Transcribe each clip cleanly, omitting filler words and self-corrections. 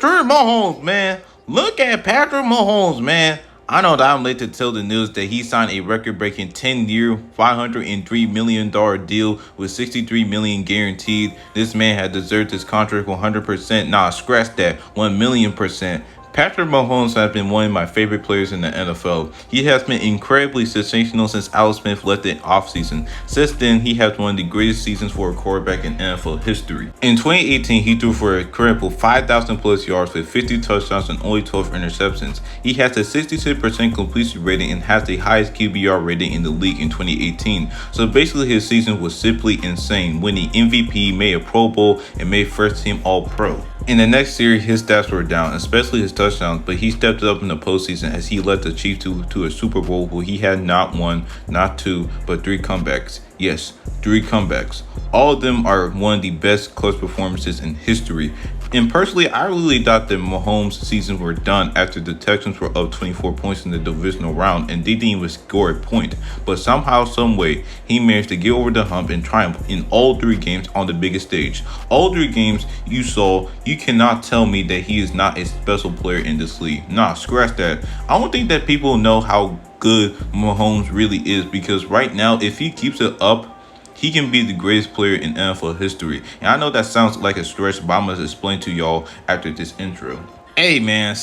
Patrick Mahomes, man. Look at Patrick Mahomes, man. I know that I'm late to tell the news that he signed a record-breaking 10-year, $503 million deal with $63 million guaranteed. This man had deserved his contract 100%. Nah, scratch that, 1,000,000%. Patrick Mahomes has been one of my favorite players in the NFL. He has been incredibly sensational since Alex Smith left the offseason. Since then, he has one of the greatest seasons for a quarterback in NFL history. In 2018, he threw for a incredible 5,000 plus yards with 50 touchdowns and only 12 interceptions. He has a 66% completion rating and has the highest QBR rating in the league in 2018. So basically, his season was simply insane, winning MVP, made a Pro Bowl, and made first team All-Pro. In the next series, his stats were down, especially his touchdowns, but he stepped up in the postseason as he led the Chiefs to a Super Bowl where he had not one, not two, but 3 comebacks. Yes, 3 comebacks. All of them are one of the best clutch performances in history. And personally, I really thought that Mahomes' seasons were done after the Texans were up 24 points in the divisional round and they didn't even score a point. But somehow, someway, he managed to get over the hump and triumph in all 3 games on the biggest stage. All 3 games you saw, you cannot tell me that he is not a special player in this league. Nah, scratch that. I don't think that people know how good Mahomes really is, because right now, if he keeps it up, he can be the greatest player in NFL history. And I know that sounds like a stretch, but I'm going to explain to y'all after this intro. Hey man,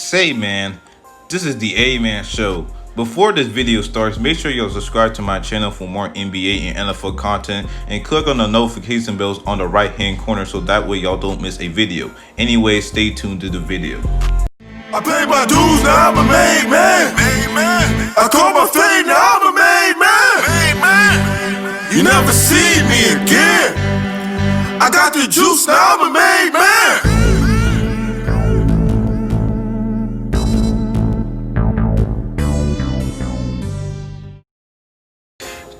this is the A-Man Show. Before this video starts, make sure y'all subscribe to my channel for more NBA and NFL content and click on the notification bells on the right hand corner so that way y'all don't miss a video. Anyway, stay tuned to the video. I paid my dues, now I'm a made man. I call my fame, now I'm a made man. You never see me again. I got the juice, now I'm a made man.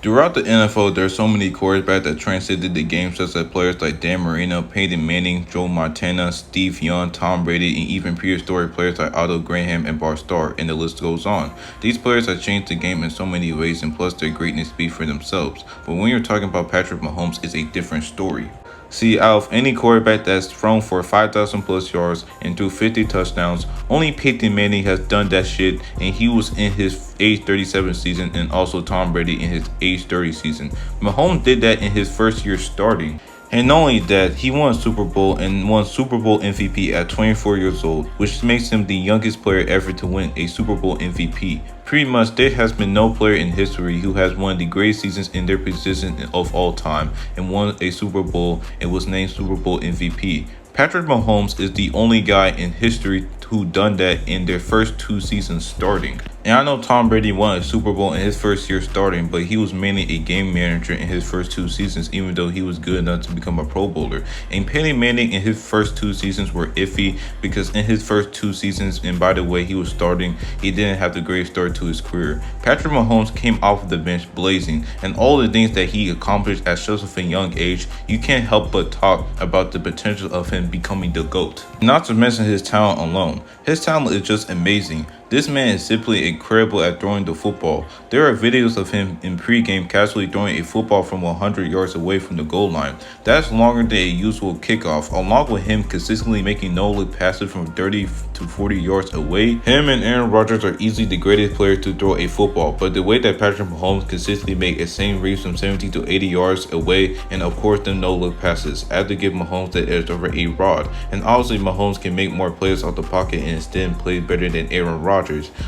Throughout the NFL, there are so many quarterbacks that transcended the game, such as players like Dan Marino, Peyton Manning, Joe Montana, Steve Young, Tom Brady, and even prehistoric players like Otto Graham and Bart Starr, and the list goes on. These players have changed the game in so many ways, and plus their greatness speaks for themselves. But when you're talking about Patrick Mahomes, it's a different story. See, out of any quarterback that's thrown for 5,000 plus yards and threw 50 touchdowns, only Peyton Manning has done that shit, and he was in his age 37 season, and also Tom Brady in his age 30 season. Mahomes did that in his first year starting. And not only that, he won a Super Bowl and won Super Bowl MVP at 24 years old, which makes him the youngest player ever to win a Super Bowl MVP. Pretty much, there has been no player in history who has won the greatest seasons in their position of all time and won a Super Bowl and was named Super Bowl MVP. Patrick Mahomes is the only guy in history who done that in their first 2 seasons starting. And I know Tom Brady won a Super Bowl in his first year starting, but he was mainly a game manager in his first 2 seasons, even though he was good enough to become a Pro Bowler. And Peyton Manning in his first 2 seasons were iffy, because in his first 2 seasons, and by the way he was starting, he didn't have the great start to his career. Patrick Mahomes came off of the bench blazing, and all the things that he accomplished at such a young age, you can't help but talk about the potential of him becoming the GOAT. Not to mention his talent alone. His talent is just amazing. This man is simply incredible at throwing the football. There are videos of him in pregame casually throwing a football from 100 yards away from the goal line. That's longer than a usual kickoff, along with him consistently making no-look passes from 30 to 40 yards away. Him and Aaron Rodgers are easily the greatest players to throw a football, but the way that Patrick Mahomes consistently make a same reads from 70 to 80 yards away, and of course the no-look passes, I have to give Mahomes the edge over A-Rod. And obviously Mahomes can make more plays out the pocket and instead play better than Aaron Rodgers.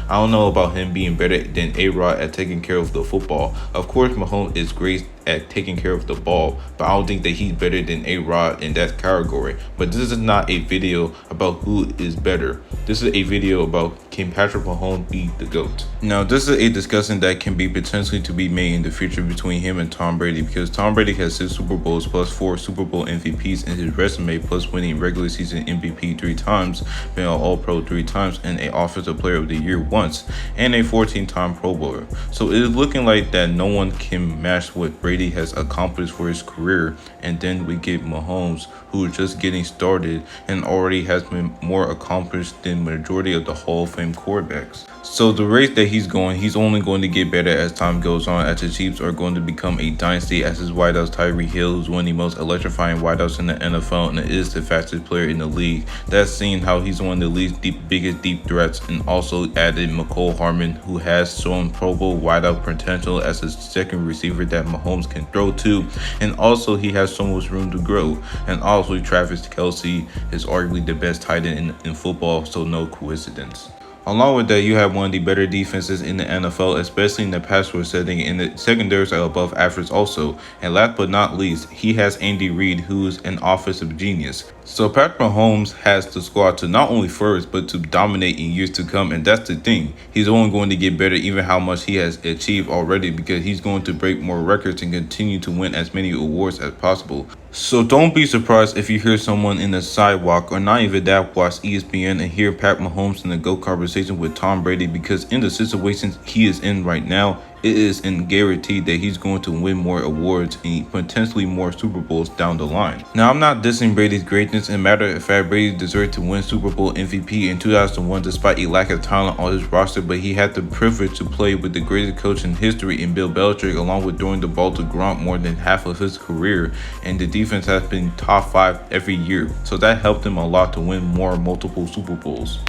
I don't know about him being better than A-Rod at taking care of the football. Of course, Mahomes is great at taking care of the ball, but I don't think that he's better than A-Rod in that category. But this is not a video about who is better. This is a video about, can Patrick Mahomes be the GOAT? Now, this is a discussion that can be potentially to be made in the future between him and Tom Brady, because Tom Brady has 6 Super Bowls plus 4 Super Bowl MVPs in his resume, plus winning regular season MVP 3 times, being an All-Pro 3 times, and an Offensive Player of the Year once, and a 14-time Pro Bowler. So it is looking like that no one can match what Brady Brady has accomplished for his career, and then we get Mahomes, who is just getting started and already has been more accomplished than majority of the Hall of Fame quarterbacks. So the rate that he's going, he's only going to get better as time goes on, as the Chiefs are going to become a dynasty, as his wideouts Tyreek Hill is one of the most electrifying wideouts in the NFL and is the fastest player in the league. That's seeing how he's one of the league's biggest deep threats, and also added McCole Harmon, who has shown Pro Bowl wideout potential as a second receiver that Mahomes can throw to, and also he has so much room to grow. And also Travis Kelce is arguably the best tight end in football, so no coincidence. Along with that, you have one of the better defenses in the NFL, especially in the pass rush setting, and the secondaries are above average also. And last but not least, he has Andy Reid, who is an offensive genius. So Patrick Mahomes has the squad to not only flourish, but to dominate in years to come, and that's the thing. He's only going to get better even how much he has achieved already, because he's going to break more records and continue to win as many awards as possible. So don't be surprised if you hear someone in the sidewalk, or not even that, watch ESPN and hear Pat Mahomes in the GOAT conversation with Tom Brady, because in the situations he is in right now, it is guaranteed that he's going to win more awards and potentially more Super Bowls down the line. Now, I'm not dissing Brady's greatness, and matter of fact, Brady deserved to win Super Bowl MVP in 2001 despite a lack of talent on his roster, but he had the privilege to play with the greatest coach in history in Bill Belichick, along with throwing the ball to Gronk more than half of his career, and the defense has been top 5 every year, so that helped him a lot to win multiple Super Bowls.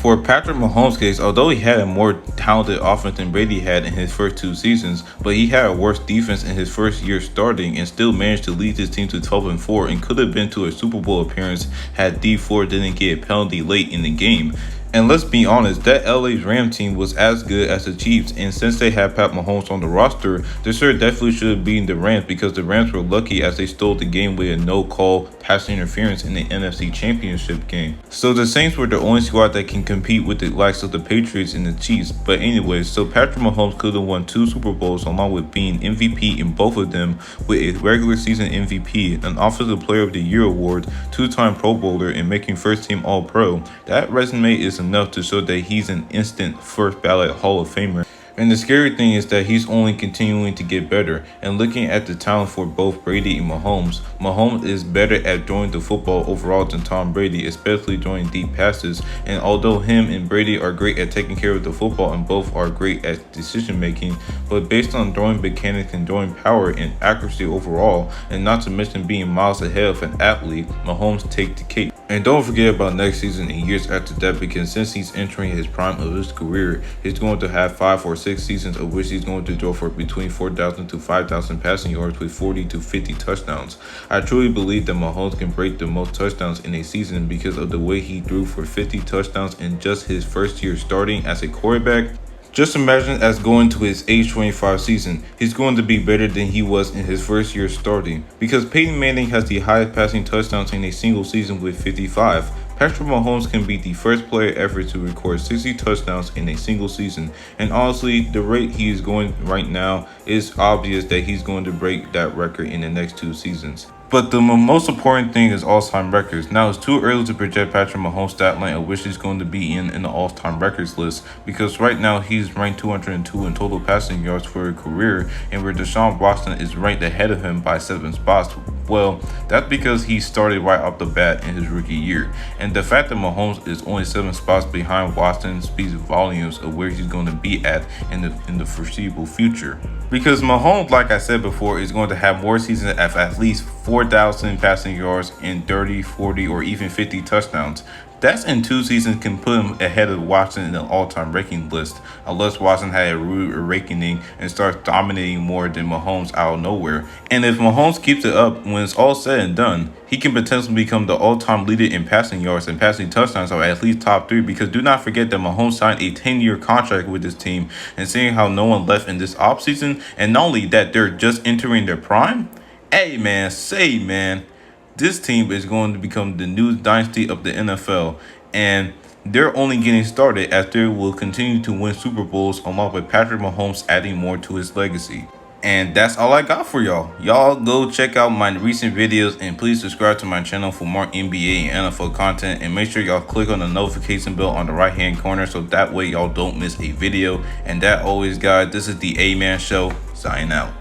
For Patrick Mahomes' case, although he had a more talented offense than Brady had in his first 2 seasons, but he had a worse defense in his first year starting and still managed to lead his team to 12-4 and could have been to a Super Bowl appearance had Dee Ford didn't get a penalty late in the game. And let's be honest, that LA Rams team was as good as the Chiefs, and since they had Pat Mahomes on the roster, they sure definitely should have beaten the Rams, because the Rams were lucky as they stole the game with a no-call pass interference in the NFC Championship game. So the Saints were the only squad that can compete with the likes of the Patriots and the Chiefs. But anyways, so Patrick Mahomes could have won 2 Super Bowls along with being MVP in both of them, with a regular season MVP, an Offensive Player of the Year award, 2-time Pro Bowler, and making first-team All-Pro. That resume is enough to show that he's an instant first ballot Hall of Famer. And the scary thing is that he's only continuing to get better. And looking at the talent for both Brady and Mahomes, Mahomes is better at throwing the football overall than Tom Brady, especially throwing deep passes. And although him and Brady are great at taking care of the football and both are great at decision making, but based on throwing mechanics and throwing power and accuracy overall, and not to mention being miles ahead of an athlete, Mahomes take the cake. And don't forget about next season and years after that, because since he's entering his prime of his career, he's going to have 5 or 6 seasons of which he's going to throw for between 4,000 to 5,000 passing yards with 40 to 50 touchdowns. I truly believe that Mahomes can break the most touchdowns in a season because of the way he threw for 50 touchdowns in just his first year starting as a quarterback. Just imagine as going to his age 25 season, he's going to be better than he was in his first year starting, because Peyton Manning has the highest passing touchdowns in a single season with 55. Patrick Mahomes can be the first player ever to record 60 touchdowns in a single season, and honestly, the rate he is going right now, is obvious that he's going to break that record in the next 2 seasons. But the most important thing is all-time records. Now, it's too early to project Patrick Mahomes' stat line of which he's going to be in the all-time records list, because right now he's ranked 202 in total passing yards for a career, and where Deshaun Watson is ranked ahead of him by 7 spots. Well, that's because he started right off the bat in his rookie year, and the fact that Mahomes is only 7 spots behind Watson speaks volumes of where he's going to be at in the foreseeable future. Because Mahomes, like I said before, is going to have more seasons of at least 4,000 passing yards and 30, 40, or even 50 touchdowns. That's in 2 seasons can put him ahead of Watson in the all-time ranking list, unless Watson had a rude awakening and starts dominating more than Mahomes out of nowhere. And if Mahomes keeps it up, when it's all said and done, he can potentially become the all-time leader in passing yards and passing touchdowns, or at least top 3, because do not forget that Mahomes signed a 10-year contract with this team, and seeing how no one left in this offseason, and not only that, they're just entering their prime. Hey man, this team is going to become the new dynasty of the NFL, and they're only getting started as they will continue to win Super Bowls, along with Patrick Mahomes adding more to his legacy. And that's all I got for y'all. Y'all go check out my recent videos, and please subscribe to my channel for more NBA and NFL content, and make sure y'all click on the notification bell on the right hand corner so that way y'all don't miss a video. And that always, guys, this is the A-Man Show, signing out.